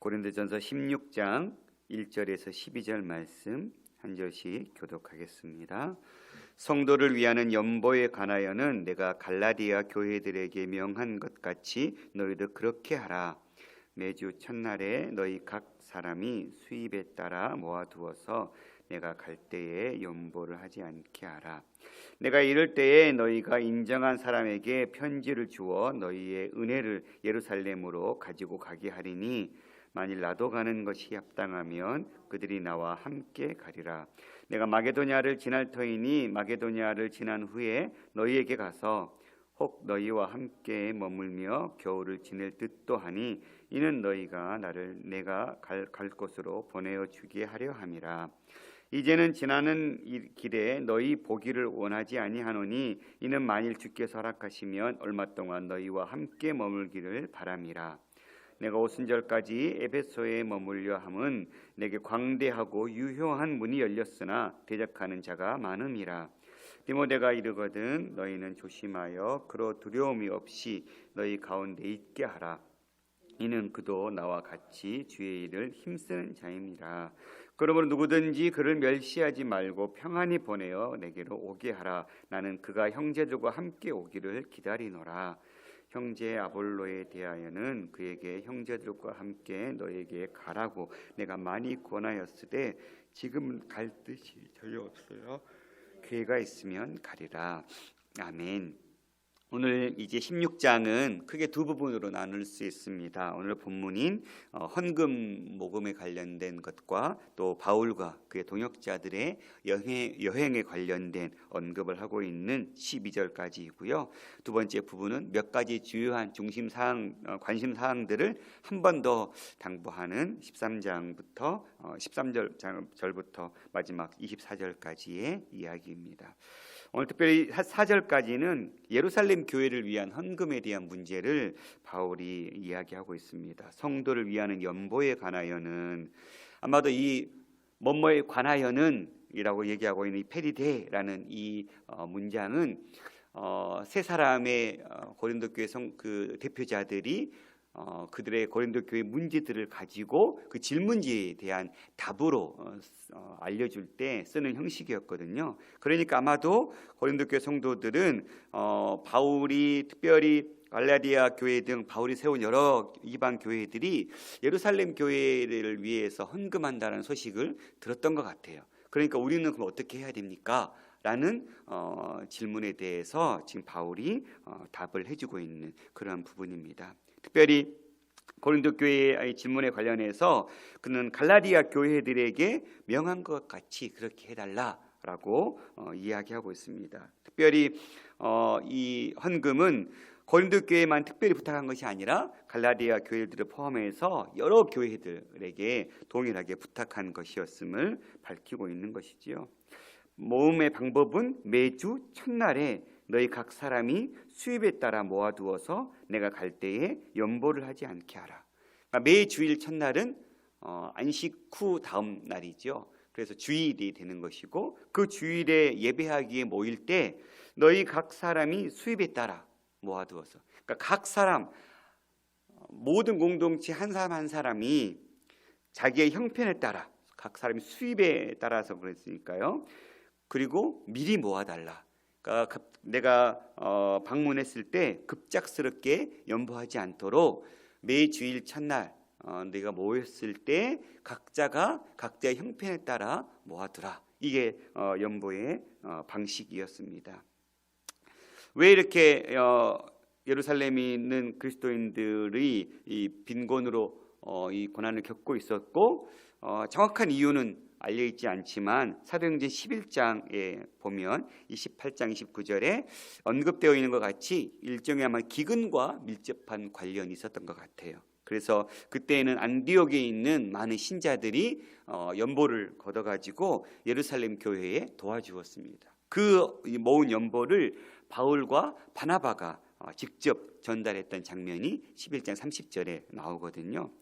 고린도전서 16장 1절에서 12절 말씀 한 절씩 교독하겠습니다. 성도를 위하는 연보에 관하여는 내가 갈라디아 교회들에게 명한 것 같이 너희도 그렇게 하라. 매주 첫날에 너희 각 사람이 수입에 따라 모아두어서 내가 갈 때에 연보를 하지 않게 하라. 내가 이럴 때에 너희가 인정한 사람에게 편지를 주어 너희의 은혜를 예루살렘으로 가지고 가게 하리니 만일 나도 가는 것이 합당하면 그들이 나와 함께 가리라. 내가 마게도냐를 지날 터이니 마게도냐를 지난 후에 너희에게 가서 혹 너희와 함께 머물며 겨울을 지낼 듯도 하니 이는 너희가 나를 내가 갈 곳으로 보내어 주게 하려 함이라. 이제는 지나는 길에 너희 보기를 원하지 아니하노니 이는 만일 주께서 허락하시면 얼마 동안 너희와 함께 머물기를 바람이라. 내가 오순절까지 에베소에 머물려 함은 내게 광대하고 유효한 문이 열렸으나 대적하는 자가 많음이라. 디모데가 이르거든 너희는 조심하여 그로 두려움이 없이 너희 가운데 있게 하라. 이는 그도 나와 같이 주의 일을 힘쓰는 자임이라. 그러므로 누구든지 그를 멸시하지 말고 평안히 보내어 내게로 오게 하라. 나는 그가 형제들과 함께 오기를 기다리노라. 형제 아볼로에 대하여는 그에게 형제들과 함께 너에게 가라고 내가 많이 권하였으되 지금은 갈 뜻이 전혀 없어요. 기회가 있으면 가리라. 아멘. 오늘 이제 16장은 크게 두 부분으로 나눌 수 있습니다. 오늘 본문인 헌금 모금에 관련된 것과 또 바울과 그의 동역자들의 여행에 관련된 언급을 하고 있는 12절까지이고요. 두 번째 부분은 몇 가지 주요한 중심사항, 관심사항들을 한 번 더 당부하는 13장부터 13절부터 마지막 24절까지의 이야기입니다. 오늘 특별히 4절까지는 예루살렘 교회를 위한 헌금에 대한 문제를 바울이 이야기하고 있습니다. 성도를 위하는 연보에 관하여는 아마도 이 뭐뭐에 관하여는 이라고 얘기하고 있는 이 페리데라는 이 문장은 세 사람의 고린도 교회 그 대표자들이 그들의 고린도 교회 문제들을 가지고 그 질문지에 대한 답으로 알려줄 때 쓰는 형식이었거든요. 그러니까 아마도 고린도 교회 성도들은 바울이 특별히 갈라디아 교회 등 바울이 세운 여러 이방 교회들이 예루살렘 교회를 위해서 헌금한다는 소식을 들었던 것 같아요. 그러니까 우리는 그럼 어떻게 해야 됩니까? 라는 질문에 대해서 지금 바울이 답을 해주고 있는 그런 부분입니다. 특별히 고린도 교회의 질문에 관련해서 그는 갈라디아 교회들에게 명한 것 같이 그렇게 해달라라고 이야기하고 있습니다. 특별히 이 헌금은 고린도 교회만 특별히 부탁한 것이 아니라 갈라디아 교회들을 포함해서 여러 교회들에게 동일하게 부탁한 것이었음을 밝히고 있는 것이지요. 모금의 방법은 매주 첫날에 너희 각 사람이 수입에 따라 모아두어서 내가 갈 때에 연보를 하지 않게 하라. 그러니까 매 주일 첫날은 안식 후 다음 날이죠. 그래서 주일이 되는 것이고 그 주일에 예배하기에 모일 때 너희 각 사람이 수입에 따라 모아두어서 그러니까 각 사람 모든 공동체 한 사람 한 사람이 자기의 형편에 따라 각 사람이 수입에 따라서 그랬으니까요. 그리고 미리 모아달라. 그러니까 내가 방문했을 때 급작스럽게 연보하지 않도록 매 주일 첫날 내가 모였을 때 각자가 각자의 형편에 따라 모아두라. 이게 연보의 방식이었습니다. 왜 이렇게 예루살렘에 있는 그리스도인들이 이 빈곤으로 이 고난을 겪고 있었고 정확한 이유는 알려있지 않지만 사도행전 11장에 보면 28장 29절에 언급되어 있는 것 같이 일종의 아마 기근과 밀접한 관련이 있었던 것 같아요. 그래서 그때에는 안디옥에 있는 많은 신자들이 연보를 걷어가지고 예루살렘 교회에 도와주었습니다. 그 모은 연보를 바울과 바나바가 직접 전달했던 장면이 11장 30절에 나오거든요.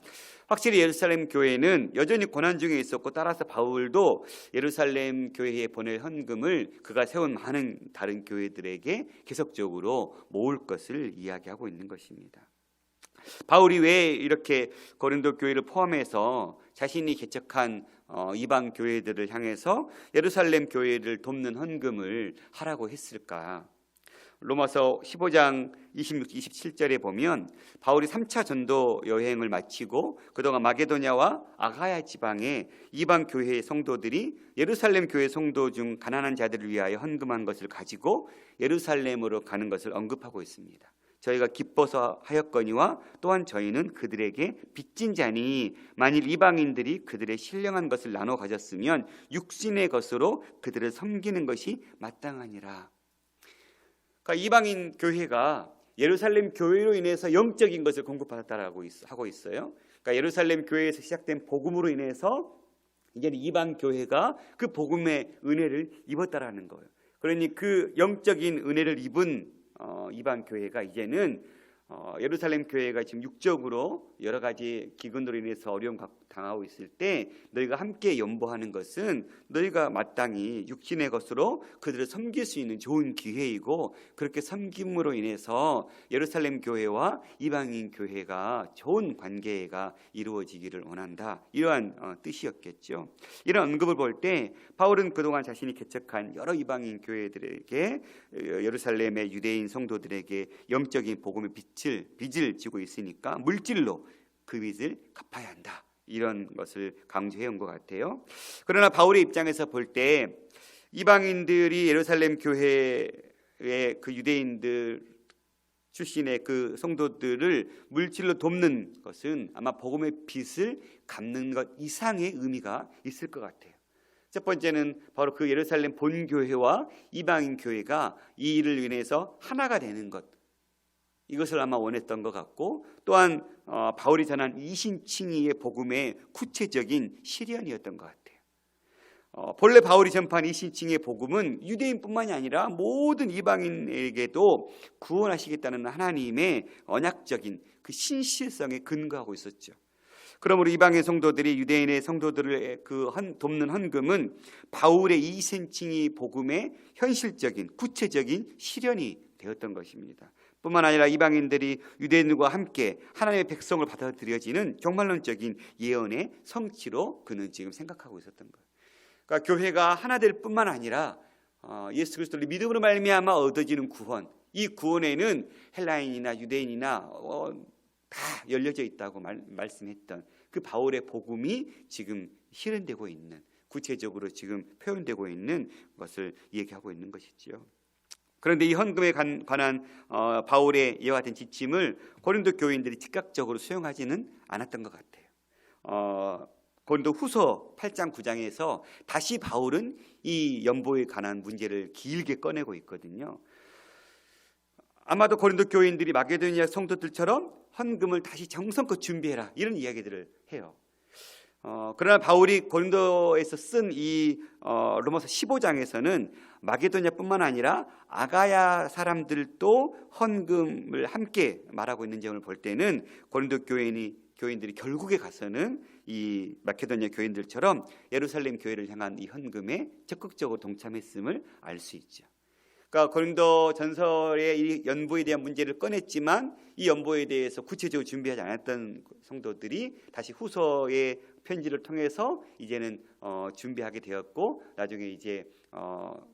확실히 예루살렘 교회는 여전히 고난 중에 있었고 따라서 바울도 예루살렘 교회에 보낼 헌금을 그가 세운 많은 다른 교회들에게 계속적으로 모을 것을 이야기하고 있는 것입니다. 바울이 왜 이렇게 고린도 교회를 포함해서 자신이 개척한 이방 교회들을 향해서 예루살렘 교회를 돕는 헌금을 하라고 했을까? 로마서 15장 26, 27절에 보면 바울이 3차 전도 여행을 마치고 그동안 마게도냐와 아가야 지방의 이방 교회의 성도들이 예루살렘 교회 성도 중 가난한 자들을 위하여 헌금한 것을 가지고 예루살렘으로 가는 것을 언급하고 있습니다. 저희가 기뻐서 하였거니와 또한 저희는 그들에게 빚진 자니 만일 이방인들이 그들의 신령한 것을 나눠 가졌으면 육신의 것으로 그들을 섬기는 것이 마땅하니라. 그러니까 이방인 교회가 예루살렘 교회로 인해서 영적인 것을 공급받았다라고 하고 있어요. 그러니까 예루살렘 교회에서 시작된 복음으로 인해서 이제는 이방 교회가 그 복음의 은혜를 입었다라는 거예요. 그러니 그 영적인 은혜를 입은 이방 교회가 이제는 예루살렘 교회가 지금 육적으로 여러 가지 기근으로 인해서 어려움 당하고 있을 때 너희가 함께 연보하는 것은 너희가 마땅히 육신의 것으로 그들을 섬길 수 있는 좋은 기회이고, 그렇게 섬김으로 인해서 예루살렘 교회와 이방인 교회가 좋은 관계가 이루어지기를 원한다, 이러한 뜻이었겠죠. 이런 언급을 볼 때 바울은 그동안 자신이 개척한 여러 이방인 교회들에게, 예루살렘의 유대인 성도들에게 영적인 복음의 빚을 지고 있으니까 물질로 그 빚을 갚아야 한다, 이런 것을 강조해 온 것 같아요. 그러나 바울의 입장에서 볼 때 이방인들이 예루살렘 교회의 그 유대인들 출신의 그 성도들을 물질로 돕는 것은 아마 복음의 빚을 갚는 것 이상의 의미가 있을 것 같아요. 첫 번째는 바로 그 예루살렘 본교회와 이방인 교회가 이 일을 인해서 하나가 되는 것, 이것을 아마 원했던 것 같고, 또한 바울이 전한 이신칭의의 복음의 구체적인 실현이었던 것 같아요. 본래 바울이 전파한 이신칭의의 복음은 유대인뿐만이 아니라 모든 이방인에게도 구원하시겠다는 하나님의 언약적인 그 신실성에 근거하고 있었죠. 그러므로 이방의 성도들이 유대인의 성도들을 돕는 헌금은 바울의 이신칭의 복음의 현실적인 구체적인 실현이 되었던 것입니다. 뿐만 아니라 이방인들이 유대인들과 함께 하나님의 백성을 받아들여지는 종말론적인 예언의 성취로 그는 지금 생각하고 있었던 거예요. 그러니까 교회가 하나 될 뿐만 아니라 예수 그리스도를 믿음으로 말미암아 얻어지는 구원, 이 구원에는 헬라인이나 유대인이나 다 열려져 있다고 말씀했던 그 바울의 복음이 지금 실현되고 있는, 구체적으로 지금 표현되고 있는 것을 얘기하고 있는 것이지요. 그런데 이 헌금에 관한 바울의 이와 같은 지침을 고린도 교인들이 즉각적으로 수용하지는 않았던 것 같아요. 고린도 후서 8장 9장에서 다시 바울은 이 연보에 관한 문제를 길게 꺼내고 있거든요. 아마도 고린도 교인들이 마게도니아 성도들처럼 헌금을 다시 정성껏 준비해라, 이런 이야기들을 해요. 그러나 바울이 고린도에서 쓴 이 로마서 15장에서는 마게도냐뿐만 아니라 아가야 사람들도 헌금을 함께 말하고 있는 점을 볼 때는 고린도 교인들이 결국에 가서는 이 마케도냐 교인들처럼 예루살렘 교회를 향한 이 헌금에 적극적으로 동참했음을 알 수 있죠. 그러니까 고린도 전설의 이 연보에 대한 문제를 꺼냈지만 이 연보에 대해서 구체적으로 준비하지 않았던 성도들이 다시 후서의 편지를 통해서 이제는 준비하게 되었고, 나중에 이제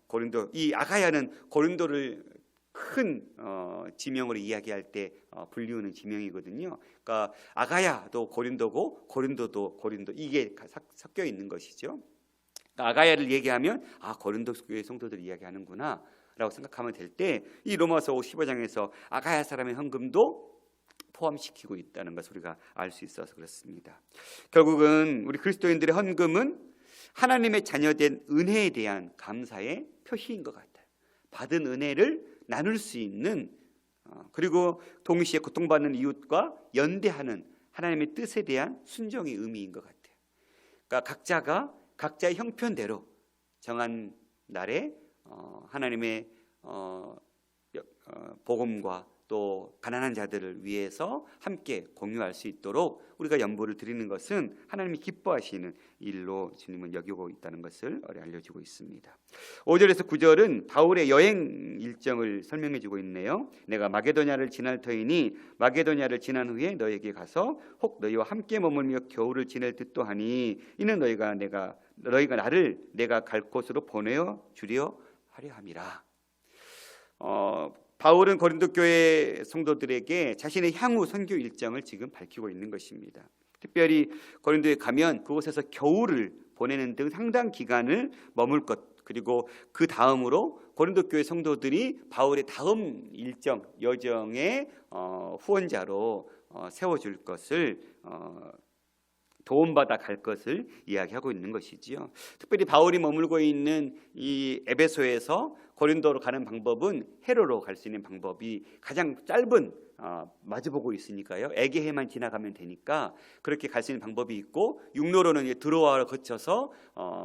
고린도, 이 아가야는 고린도를 큰 지명으로 이야기할 때 불리우는 지명이거든요. 그러니까 아가야도 고린도고 고린도도 고린도, 이게 섞여 있는 것이죠. 그러니까 아가야를 얘기하면 고린도 교회 성도들 이야기하는구나 라고 생각하면 될 때, 이 로마서 15장에서 아가야 사람의 헌금도 포함시키고 있다는 것을 우리가 알 수 있어서 그렇습니다. 결국은 우리 그리스도인들의 헌금은 하나님의 자녀된 은혜에 대한 감사의 표시인 것 같아요. 받은 은혜를 나눌 수 있는, 그리고 동시에 고통받는 이웃과 연대하는 하나님의 뜻에 대한 순종의 의미인 것 같아요. 그러니까 각자가 각자의 형편대로 정한 날에 하나님의 복음과 또 가난한 자들을 위해서 함께 공유할 수 있도록 우리가 연보를 드리는 것은 하나님이 기뻐하시는 일로 주님은 여기고 있다는 것을 알려주고 있습니다. 5절에서 9절은 바울의 여행 일정을 설명해 주고 있네요. 내가 마게도냐를 지날 터이니 마게도냐를 지난 후에 너에게 가서 혹 너희와 함께 머물며 겨울을 지낼 듯도 하니 이는 너희가 나를 내가 갈 곳으로 보내어 주려 하려 함이라. 바울은 고린도 교회 성도들에게 자신의 향후 선교 일정을 지금 밝히고 있는 것입니다. 특별히 고린도에 가면 그곳에서 겨울을 보내는 등 상당 기간을 머물 것, 그리고 그 다음으로 고린도 교회 성도들이 바울의 다음 일정, 여정의 후원자로 세워줄 것을 도움받아 갈 것을 이야기하고 있는 것이지요. 특별히 바울이 머물고 있는 이 에베소에서 고린도로 가는 방법은 해로로 갈 수 있는 방법이 가장 짧은 마주보고 있으니까요. 에게해만 지나가면 되니까 그렇게 갈 수 있는 방법이 있고, 육로로는 드로아를 거쳐서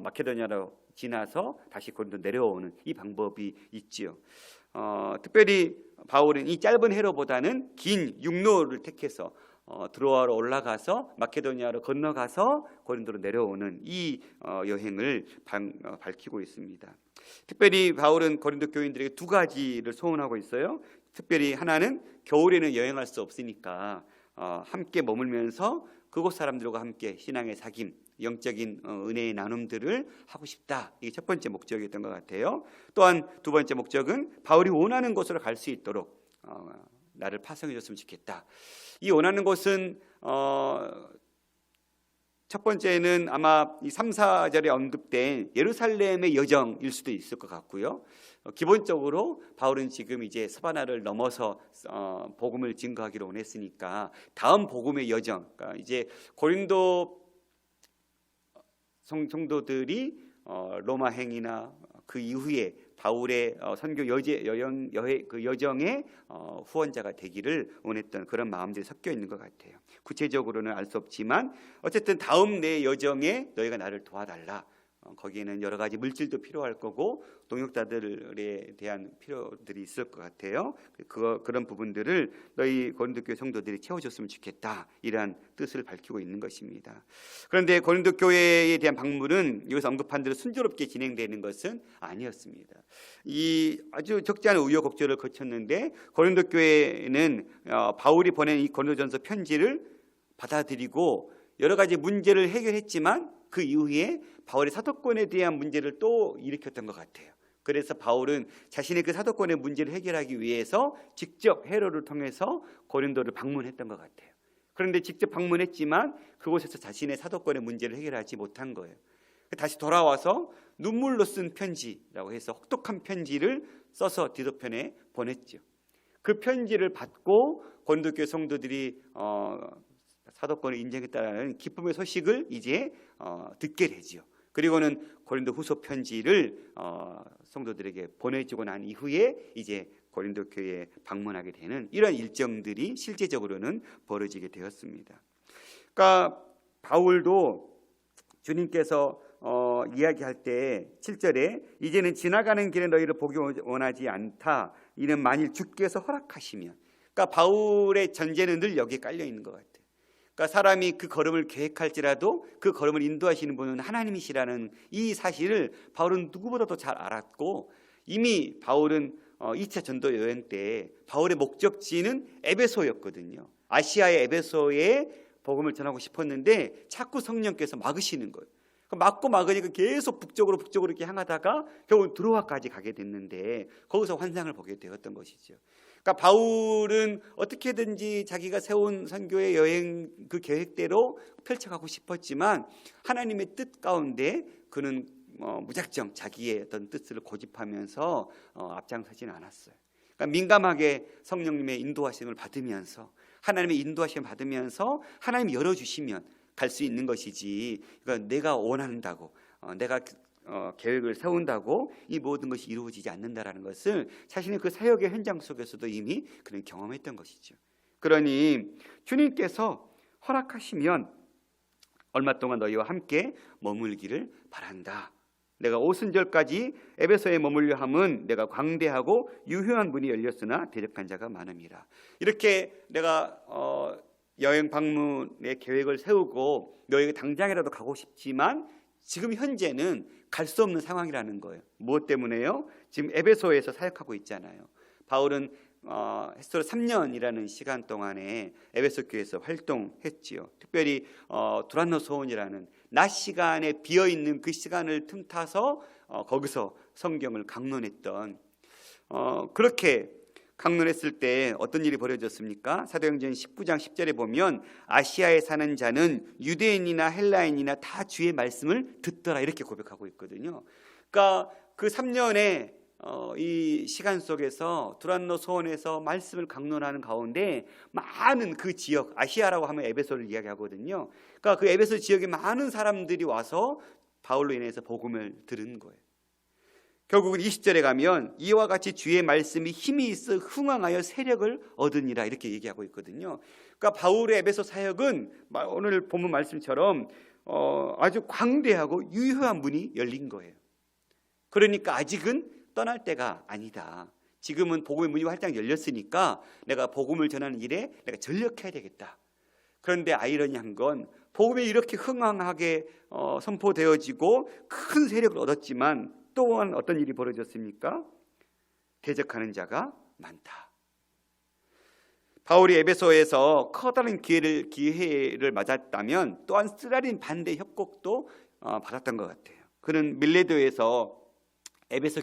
마케도냐로 지나서 다시 고린도 내려오는 이 방법이 있지요. 특별히 바울은 이 짧은 해로보다는 긴 육로를 택해서 드로아로 올라가서 마케도니아로 건너가서 고린도로 내려오는 이 여행을 밝히고 있습니다. 특별히 바울은 고린도 교인들에게 두 가지를 소원하고 있어요. 특별히 하나는 겨울에는 여행할 수 없으니까 함께 머물면서 그곳 사람들과 함께 신앙의 사귐, 영적인 은혜의 나눔들을 하고 싶다. 이게 첫 번째 목적이었던 것 같아요. 또한 두 번째 목적은 바울이 원하는 곳으로 갈 수 있도록 나를 파송해 줬으면 좋겠다. 이 원하는 곳은 첫 번째는 아마 이 3, 4절에 언급된 예루살렘의 여정일 수도 있을 것 같고요. 기본적으로 바울은 지금 이제 서바나를 넘어서 복음을 증거하기로 원했으니까 다음 복음의 여정, 그러니까 이제 고린도 성도들이 로마 행이나 그 이후에 바울의 선교 그 여정의 후원자가 되기를 원했던 그런 마음들이 섞여 있는 것 같아요. 구체적으로는 알 수 없지만 어쨌든 다음 내 여정에 너희가 나를 도와달라. 거기에는 여러 가지 물질도 필요할 거고 동역자들에 대한 필요들이 있을 것 같아요. 그런 부분들을 너희 고린도 교회 성도들이 채워줬으면 좋겠다, 이러한 뜻을 밝히고 있는 것입니다. 그런데 고린도 교회에 대한 방문은 여기서 언급한 대로 순조롭게 진행되는 것은 아니었습니다. 이 아주 적지 않은 우여곡절을 거쳤는데 고린도 교회는 바울이 보낸 이 고린도전서 편지를 받아들이고 여러 가지 문제를 해결했지만 그 이후에 바울의 사도권에 대한 문제를 또 일으켰던 것 같아요. 그래서 바울은 자신의 그 사도권의 문제를 해결하기 위해서 직접 헤로를 통해서 고린도를 방문했던 것 같아요. 그런데 직접 방문했지만 그곳에서 자신의 사도권의 문제를 해결하지 못한 거예요. 다시 돌아와서 눈물로 쓴 편지라고 해서 혹독한 편지를 써서 디도편에 보냈죠. 그 편지를 받고 고린도 교회 성도들이 사도권을 인정했다는 기쁨의 소식을 이제 듣게 되죠. 그리고는 고린도 후서 편지를 성도들에게 보내주고 난 이후에 이제 고린도 교회에 방문하게 되는 이런 일정들이 실제적으로는 벌어지게 되었습니다. 그러니까 바울도 주님께서 이야기할 때 7절에 이제는 지나가는 길에 너희를 보기 원하지 않다. 이는 만일 주께서 허락하시면. 그러니까 바울의 전제는 늘 여기에 깔려 있는 것 같아요. 그러니까 사람이 그 걸음을 계획할지라도 그 걸음을 인도하시는 분은 하나님이시라는 이 사실을 바울은 누구보다도 잘 알았고, 이미 바울은 2차 전도 여행 때 바울의 목적지는 에베소였거든요. 아시아의 에베소에 복음을 전하고 싶었는데 자꾸 성령께서 막으시는 거예요. 막으니까 계속 북쪽으로 이렇게 향하다가 결국 드로아까지 가게 됐는데 거기서 환상을 보게 되었던 것이죠. 그러니까 바울은 어떻게든지 자기가 세운 선교의 여행 그 계획대로 펼쳐가고 싶었지만 하나님의 뜻 가운데 그는 무작정 자기의 어떤 뜻을 고집하면서 앞장서지는 않았어요. 그러니까 민감하게 성령님의 인도하심을 받으면서 하나님의 인도하심을 받으면서 하나님이 열어주시면 갈 수 있는 것이지, 그러니까 내가 원한다고 내가 계획을 세운다고 이 모든 것이 이루어지지 않는다라는 것을 자신의 그 사역의 현장 속에서도 이미 그는 경험했던 것이죠. 그러니 주님께서 허락하시면 얼마 동안 너희와 함께 머물기를 바란다. 내가 오순절까지 에베소에 머물려 함은 내가 광대하고 유효한 문이 열렸으나 대적한 자가 많음이라. 이렇게 내가 여행 방문의 계획을 세우고 너에게 당장이라도 가고 싶지만 지금 현재는 갈 수 없는 상황이라는 거예요. 무엇 때문에요? 지금 에베소에서 사역하고 있잖아요. 바울은 햇수로 3년이라는 시간 동안에 에베소 교회에서 활동했지요. 특별히 두란노 소원이라는 낮 시간에 비어있는 그 시간을 틈타서 거기서 성경을 강론했던, 그렇게 강론했을 때 어떤 일이 벌어졌습니까? 사도행전 19장 10절에 보면 아시아에 사는 자는 유대인이나 헬라인이나 다 주의 말씀을 듣더라, 이렇게 고백하고 있거든요. 그러니까 그 3년의 이 시간 속에서 두란노 소원에서 말씀을 강론하는 가운데 많은 그 지역, 아시아라고 하면 에베소를 이야기하거든요. 그러니까 그 에베소 지역에 많은 사람들이 와서 바울로 인해서 복음을 들은 거예요. 결국은 20절에 가면 이와 같이 주의 말씀이 힘이 있어 흥왕하여 세력을 얻으니라, 이렇게 얘기하고 있거든요. 그러니까 바울의 에베소 사역은 오늘 본문 말씀처럼 아주 광대하고 유효한 문이 열린 거예요. 그러니까 아직은 떠날 때가 아니다. 지금은 복음의 문이 활짝 열렸으니까 내가 복음을 전하는 일에 내가 전력해야 되겠다. 그런데 아이러니한 건 복음이 이렇게 흥왕하게 선포되어지고 큰 세력을 얻었지만 또한 어떤 일이 벌어졌습니까? 대적하는 자가 많다. 바울이 에베소에서 커다란 기회를 맞았다면 또한 쓰라린 반대 협곡도 받았던 것 같아요. 그는 밀레도에서 에베소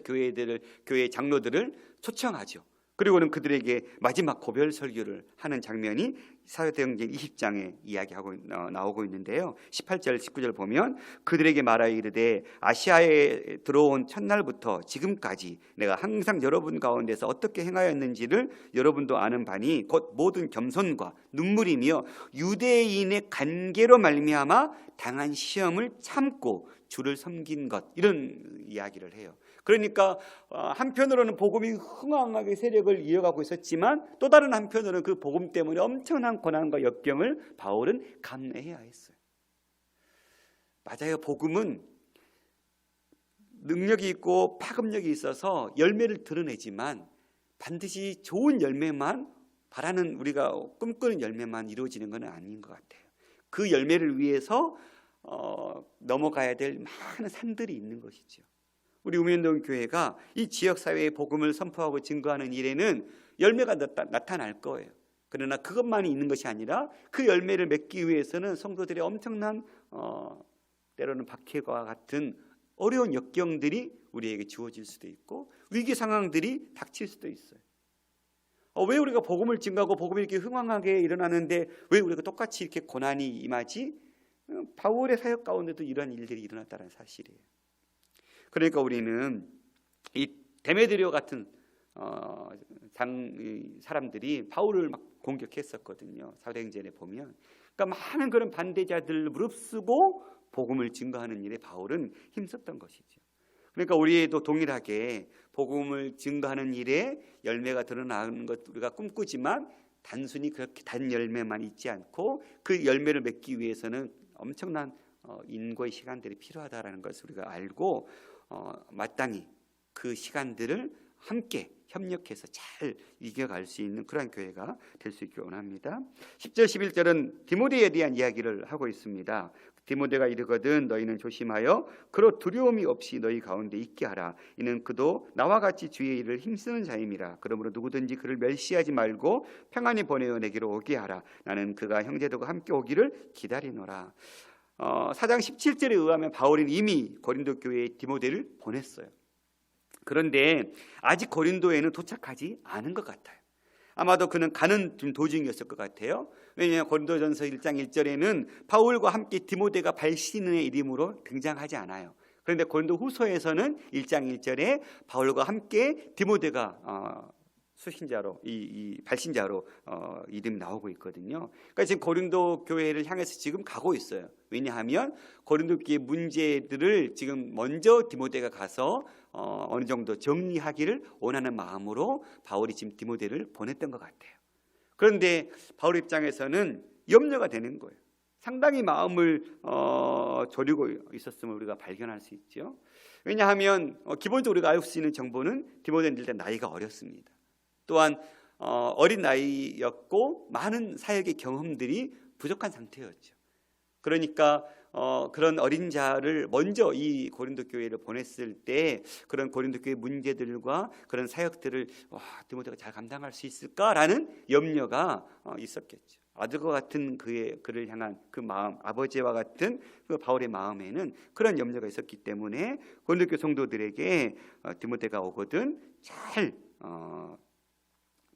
교회 장로들을 초청하죠. 그리고는 그들에게 마지막 고별 설교를 하는 장면이 사도행전 20장에 이야기하고 나오고 있는데요. 18절 19절 보면 그들에게 말하여 이르되 아시아에 들어온 첫날부터 지금까지 내가 항상 여러분 가운데서 어떻게 행하였는지를 여러분도 아는 바니 곧 모든 겸손과 눈물이며 유대인의 관계로 말미암아 당한 시험을 참고 주를 섬긴 것, 이런 이야기를 해요. 그러니까 한편으로는 복음이 흥왕하게 세력을 이어가고 있었지만 또 다른 한편으로는 그 복음 때문에 엄청난 고난과 역경을 바울은 감내해야 했어요. 맞아요. 복음은 능력이 있고 파급력이 있어서 열매를 드러내지만 반드시 좋은 열매만 바라는, 우리가 꿈꾸는 열매만 이루어지는 건 아닌 것 같아요. 그 열매를 위해서 넘어가야 될 많은 산들이 있는 것이죠. 우리 우면동 교회가 이 지역사회의 복음을 선포하고 증거하는 일에는 열매가 나타날 거예요. 그러나 그것만이 있는 것이 아니라 그 열매를 맺기 위해서는 성도들의 엄청난 때로는 박해와 같은 어려운 역경들이 우리에게 주어질 수도 있고 위기 상황들이 닥칠 수도 있어요. 왜 우리가 복음을 증거하고 복음이 이렇게 흥왕하게 일어나는데 왜 우리가 똑같이 이렇게 고난이 임하지? 바울의 사역 가운데도 이러한 일들이 일어났다는 사실이에요. 그러니까 우리는 이 데메드리오 같은 사람들이 바울을 막 공격했었거든요. 사도행전에 보면. 그러니까 많은 그런 반대자들 무릅쓰고 복음을 증거하는 일에 바울은 힘썼던 것이죠. 그러니까 우리도 동일하게 복음을 증거하는 일에 열매가 드러나는 것 우리가 꿈꾸지만 단순히 그렇게 단 열매만 있지 않고 그 열매를 맺기 위해서는 엄청난 인고의 시간들이 필요하다라는 것을 우리가 알고 마땅히 그 시간들을 함께 협력해서 잘 이겨갈 수 있는 그러한 교회가 될 수 있기를 원합니다. 10절 11절은 디모데에 대한 이야기를 하고 있습니다. 디모데가 이르거든 너희는 조심하여 그로 두려움이 없이 너희 가운데 있게 하라. 이는 그도 나와 같이 주의 일을 힘쓰는 자임이라. 그러므로 누구든지 그를 멸시하지 말고 평안히 보내어 내게로 오게 하라. 나는 그가 형제들과 함께 오기를 기다리노라. 4장 17절에 의하면 바울은 이미 고린도 교회에 디모데를 보냈어요. 그런데 아직 고린도에는 도착하지 않은 것 같아요. 아마도 그는 가는 도중이었을 것 같아요. 왜냐하면 고린도전서 1장 1절에는 바울과 함께 디모데가 발신의 이름으로 등장하지 않아요. 그런데 고린도 후서에서는 1장 1절에 바울과 함께 디모데가 수신자로 이 발신자로 이름이 나오고 있거든요. 그러니까 지금 고린도 교회를 향해서 지금 가고 있어요. 왜냐하면 고린도 교회 문제들을 지금 먼저 디모데가 가서 어느 정도 정리하기를 원하는 마음으로 바울이 지금 디모데를 보냈던 것 같아요. 그런데 바울 입장에서는 염려가 되는 거예요. 상당히 마음을 졸이고 있었음을 우리가 발견할 수 있죠. 왜냐하면 기본적으로 우리가 알 수 있는 정보는 디모데는 일단 나이가 어렸습니다. 또한 어린 나이였고 많은 사역의 경험들이 부족한 상태였죠. 그러니까 그런 어린 자를 먼저 이 고린도 교회를 보냈을 때 그런 고린도 교회 문제들과 그런 사역들을 디모데가 잘 감당할 수 있을까라는 염려가 있었겠죠. 아들과 같은 그를 향한 그 마음, 아버지와 같은 그 바울의 마음에는 그런 염려가 있었기 때문에 고린도 교회 성도들에게 디모데가 오거든 잘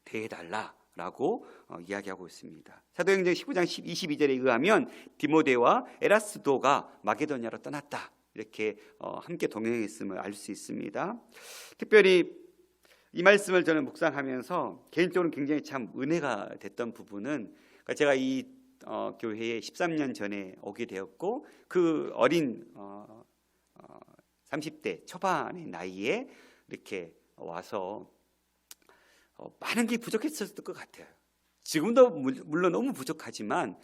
대해달라라고 이야기하고 있습니다. 사도행전 15장 22절에 의하면 디모데와 에라스도가 마게도냐로 떠났다, 이렇게 함께 동행했음을 알 수 있습니다. 특별히 이 말씀을 저는 묵상하면서 개인적으로 굉장히 참 은혜가 됐던 부분은, 제가 이 교회에 13년 전에 오게 되었고 그 어린 30대 초반의 나이에 이렇게 와서 많은 게 부족했을 것 같아요. 지금도 물론 너무 부족하지만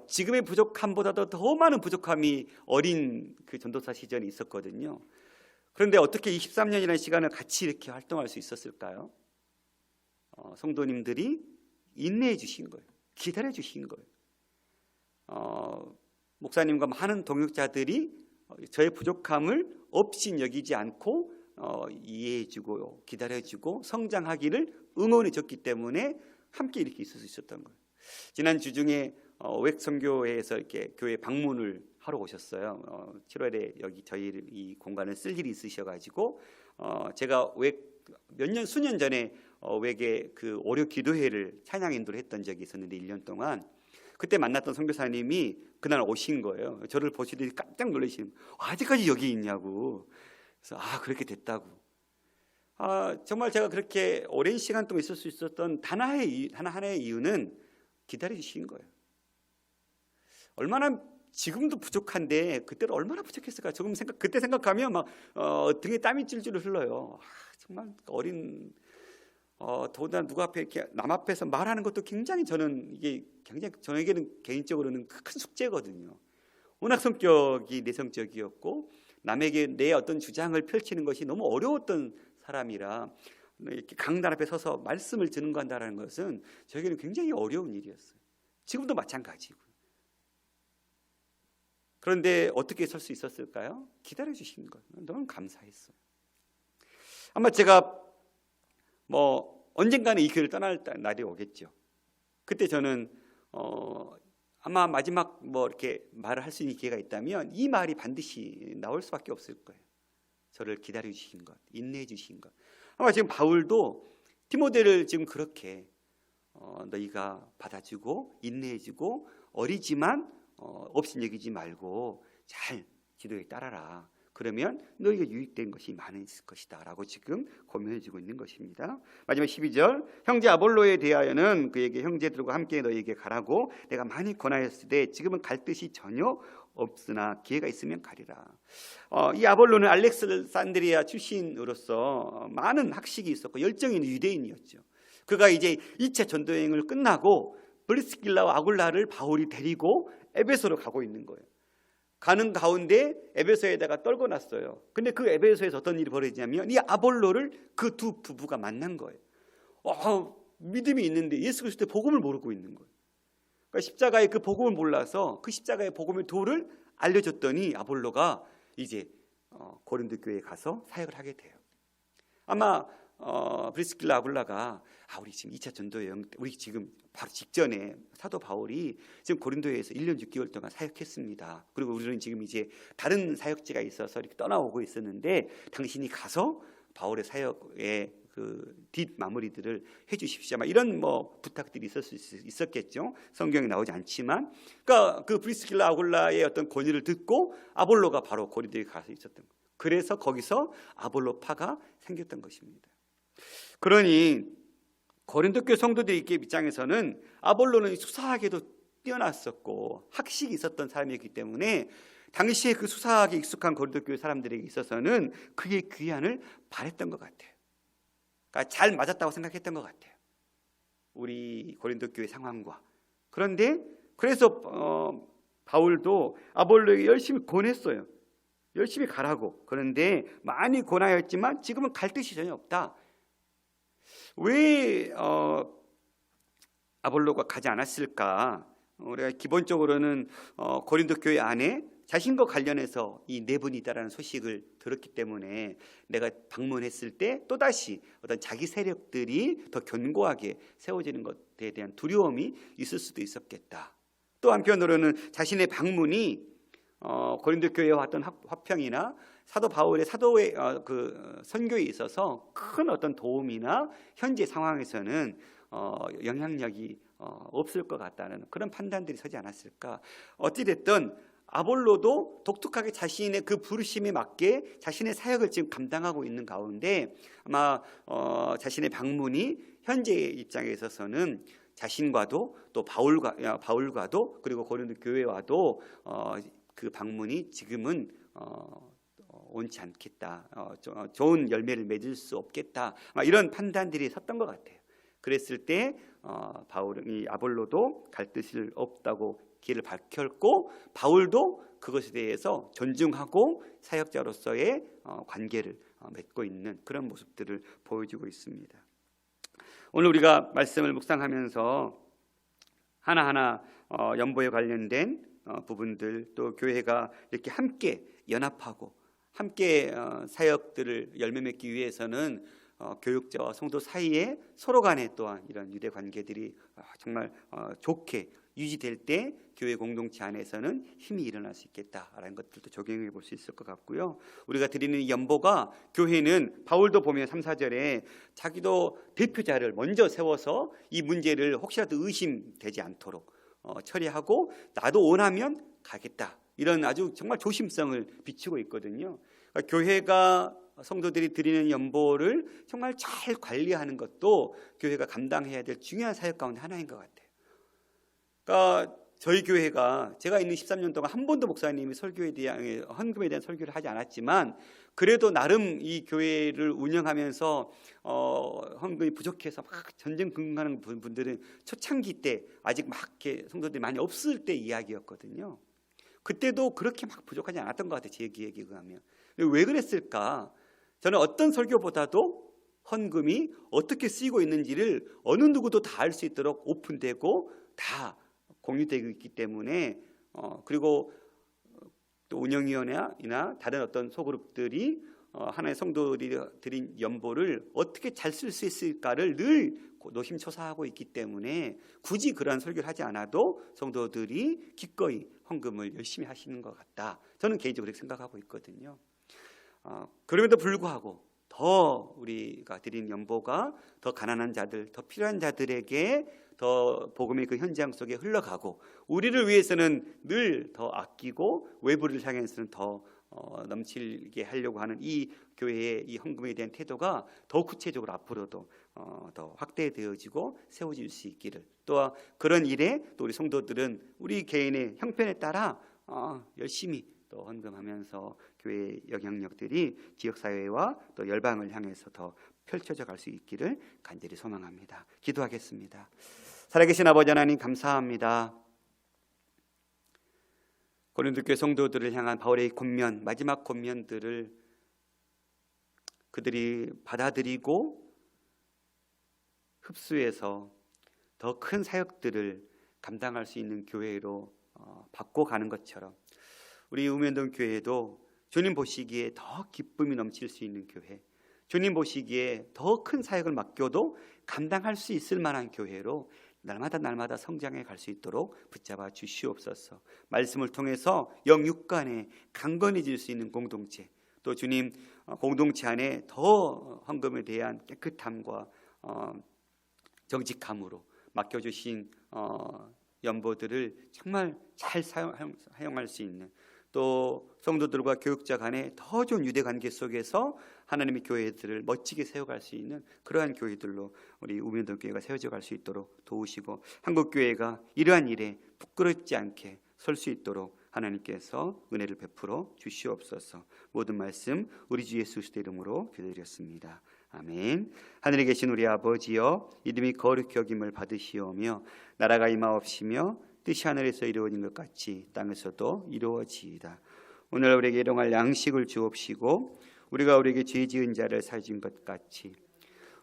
지금의 부족함보다도 더 많은 부족함이 어린 그 전도사 시절에 있었거든요. 그런데 어떻게 23년이라는 시간을 같이 이렇게 활동할 수 있었을까요? 성도님들이 인내해 주신 거예요. 기다려 주신 거예요. 목사님과 많은 동역자들이 저의 부족함을 없이 여기지 않고 이해해주고 기다려주고 성장하기를 응원해줬기 때문에 함께 이렇게 있을 수 있었던 거예요. 지난 주 중에 웩 선교회에서 이렇게 교회 방문을 하러 오셨어요. 7월에 여기 저희 이 공간을 쓸 일이 있으셔가지고 제가 수년 전에 웩의 그 오류 기도회를 찬양 인도를 했던 적이 있었는데 1년 동안 그때 만났던 선교사님이 그날 오신 거예요. 저를 보시더니 깜짝 놀라시는 거예요. 아직까지 여기 있냐고. 그래서 그렇게 됐다고. 정말 제가 그렇게 오랜 시간 동안 있을 수 있었던 하나의 이유는 기다려 주신 거예요. 얼마나 지금도 부족한데 그때는 얼마나 부족했을까. 그때 생각하면 막 등에 땀이 찔찔 흘러요. 정말 어린 더군다나 누구 앞에 이렇게 남 앞에서 말하는 것도 굉장히 저에게는 개인적으로는 큰 숙제거든요. 워낙 성격이 내성적이었고 남에게 내 어떤 주장을 펼치는 것이 너무 어려웠던 사람이라 이렇게 강단 앞에 서서 말씀을 전한다는 것은 저에게는 굉장히 어려운 일이었어요. 지금도 마찬가지고요. 그런데 어떻게 설 수 있었을까요? 기다려 주신 거예요. 너무 감사했어요. 아마 제가 언젠가는 이 교회를 떠날 날이 오겠죠. 그때 저는 아마 마지막 이렇게 말을 할 수 있는 기회가 있다면 이 말이 반드시 나올 수밖에 없을 거예요. 저를 기다려 주신 것, 인내해 주신 것. 아마 지금 바울도 디모데를 지금 그렇게 너희가 받아주고 인내해주고 어리지만 없인 여기지 말고 잘 지도에 따라라. 그러면 너희가 유익된 것이 많을 것이다 라고 지금 고민해주고 있는 것입니다. 마지막 12절, 형제 아볼로에 대하여는 그에게 형제들과 함께 너희에게 가라고 내가 많이 권하였을 때 지금은 갈 뜻이 전혀 없으나 기회가 있으면 가리라. 이 아볼로는 알렉산드리아 출신으로서 많은 학식이 있었고 열정이 있는 유대인이었죠. 그가 이제 2차 전도여행을 끝나고 브리스길라와 아굴라를 바울이 데리고 에베소로 가고 있는 거예요. 가는 가운데 에베소에다가 떨궈 놨어요. 근데 그 에베소에서 어떤 일이 벌어지냐면 이 아볼로를 그 두 부부가 만난 거예요. 믿음이 있는데 예수 그리스도의 복음을 모르고 있는 거예요. 그러니까 십자가의 그 복음을 몰라서 그 십자가의 복음의 도를 알려줬더니 아볼로가 이제 고린도 교회에 가서 사역을 하게 돼요. 아마 브리스길라 아굴라가 우리 지금 2차 전도여행 우리 지금 바로 직전에 사도 바울이 지금 고린도에서 1년 6개월 동안 사역했습니다. 그리고 우리는 지금 이제 다른 사역지가 있어서 이렇게 떠나오고 있었는데 당신이 가서 바울의 사역의 그 뒷마무리들을 해주십시오. 이런 부탁들이 있었겠죠. 성경에 나오지 않지만, 그러니까 그 브리스길라 아굴라의 어떤 권유를 듣고 아볼로가 바로 고린도에 가서 있었던 거예요. 그래서 거기서 아볼로파가 생겼던 것입니다. 그러니 고린도 교회 성도들 입장에서는 아볼로는 수사학에도 뛰어났었고 학식이 있었던 사람이었기 때문에 당시에 그 수사학에 익숙한 고린도 교회 사람들에게 있어서는 그의 귀환을 바랬던 것 같아요. 그러니까 잘 맞았다고 생각했던 것 같아요. 우리 고린도 교회 상황과. 그런데 그래서 바울도 아볼로에게 열심히 권했어요. 열심히 가라고. 그런데 많이 권하였지만 지금은 갈 뜻이 전혀 없다. 왜 아볼로가 가지 않았을까? 우리가 기본적으로는 고린도 교회 안에 자신과 관련해서 이 내분이 있다라는 소식을 들었기 때문에 내가 방문했을 때 또다시 어떤 자기 세력들이 더 견고하게 세워지는 것에 대한 두려움이 있을 수도 있었겠다. 또 한편으로는 자신의 방문이 고린도 교회와 왔던 화평이나 사도 바울의 사도의 그 선교에 있어서 큰 어떤 도움이나 현재 상황에서는 영향력이 없을 것 같다는 그런 판단들이 서지 않았을까. 어찌됐든 아볼로도 독특하게 자신의 그 부르심에 맞게 자신의 사역을 지금 감당하고 있는 가운데 아마 자신의 방문이 현재의 입장에 있어서는 자신과도 또 바울과도 그리고 고린도 교회와도 그 방문이 지금은 옳지 않겠다, 좋은 열매를 맺을 수 없겠다, 이런 판단들이 섰던 것 같아요. 그랬을 때 바울이 아볼로도 갈 뜻이 없다고 길을 밝혔고 바울도 그것에 대해서 존중하고 사역자로서의 관계를 맺고 있는 그런 모습들을 보여주고 있습니다. 오늘 우리가 말씀을 묵상하면서 하나하나 연보에 관련된 부분들 또 교회가 이렇게 함께 연합하고 함께 사역들을 열매 맺기 위해서는 교육자와 성도 사이에 서로 간에 또한 이런 유대 관계들이 정말 좋게 유지될 때 교회 공동체 안에서는 힘이 일어날 수 있겠다라는 것들도 적용해 볼 수 있을 것 같고요. 우리가 드리는 이 연보가 교회는 바울도 보면 3, 4절에 자기도 대표자를 먼저 세워서 이 문제를 혹시라도 의심되지 않도록 처리하고 나도 원하면 가겠다, 이런 아주 정말 조심성을 비추고 있거든요. 그러니까 교회가 성도들이 드리는 연보를 정말 잘 관리하는 것도 교회가 감당해야 될 중요한 사역 가운데 하나인 것 같아요. 그러니까 저희 교회가 제가 있는 13년 동안 한 번도 목사님이 설교에 대한 헌금에 대한 설교를 하지 않았지만 그래도 나름 이 교회를 운영하면서 헌금이 부족해서 막 전전긍긍하는 분들은 초창기 때 아직 막 이렇게 성도들이 많이 없을 때 이야기였거든요. 그때도 그렇게 막 부족하지 않았던 것 같아요. 제 기억에 의하면. 왜 그랬을까? 저는 어떤 설교보다도 헌금이 어떻게 쓰이고 있는지를 어느 누구도 다 알 수 있도록 오픈되고 다 공유되고 있기 때문에 그리고 또 운영위원회나 다른 어떤 소그룹들이 하나의 성도들이 드린 연보를 어떻게 잘 쓸 수 있을까를 늘 노심초사하고 있기 때문에 굳이 그러한 설교를 하지 않아도 성도들이 기꺼이 헌금을 열심히 하시는 것 같다, 저는 개인적으로 그렇게 생각하고 있거든요. 그럼에도 불구하고 더 우리가 드린 연보가 더 가난한 자들, 더 필요한 자들에게 더 복음의 그 현장 속에 흘러가고 우리를 위해서는 늘 더 아끼고 외부를 향해서는 더 넘치게 하려고 하는 이 교회의 이 헌금에 대한 태도가 더 구체적으로 앞으로도 더 확대되어지고 세워질 수 있기를, 또 그런 일에 또 우리 성도들은 우리 개인의 형편에 따라 열심히 또 헌금하면서 교회의 영향력들이 지역사회와 또 열방을 향해서 더 펼쳐져 갈 수 있기를 간절히 소망합니다. 기도하겠습니다. 살아계신 아버지 하나님, 감사합니다. 고린도 교회 성도들을 향한 바울의 권면, 마지막 권면들을 그들이 받아들이고 흡수해서 더 큰 사역들을 감당할 수 있는 교회로 바꿔가는 것처럼 우리 우면동 교회도 주님 보시기에 더 기쁨이 넘칠 수 있는 교회, 주님 보시기에 더 큰 사역을 맡겨도 감당할 수 있을 만한 교회로 날마다 성장해 갈 수 있도록 붙잡아 주시옵소서. 말씀을 통해서 영육간에 강건해질 수 있는 공동체, 또 주님 공동체 안에 더 헌금에 대한 깨끗함과 정직함으로 맡겨주신 연보들을 정말 잘 사용할 수 있는, 또 성도들과 교육자 간에 더 좋은 유대관계 속에서 하나님의 교회들을 멋지게 세워갈 수 있는 그러한 교회들로 우리 우면동 교회가 세워져 갈 수 있도록 도우시고, 한국교회가 이러한 일에 부끄럽지 않게 설 수 있도록 하나님께서 은혜를 베풀어 주시옵소서. 모든 말씀 우리 주 예수 그리스도의 이름으로 기도드렸습니다. 아멘. 하늘에 계신 우리 아버지여, 이름이 거룩히 여김을 받으시오며 나라가 임하옵시며 뜻이 하늘에서 이루어진 것 같이 땅에서도 이루어지이다. 오늘 우리에게 일용할 양식을 주옵시고 우리가 우리에게 죄 지은 자를 사해준 것 같이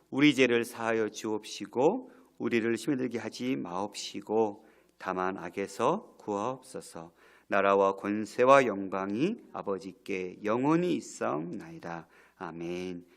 우리 죄를 사하여 주옵시고 우리를 심에 들게 하지 마옵시고 다만 악에서 구하옵소서. 나라와 권세와 영광이 아버지께 영원히 있사옵나이다. 아멘.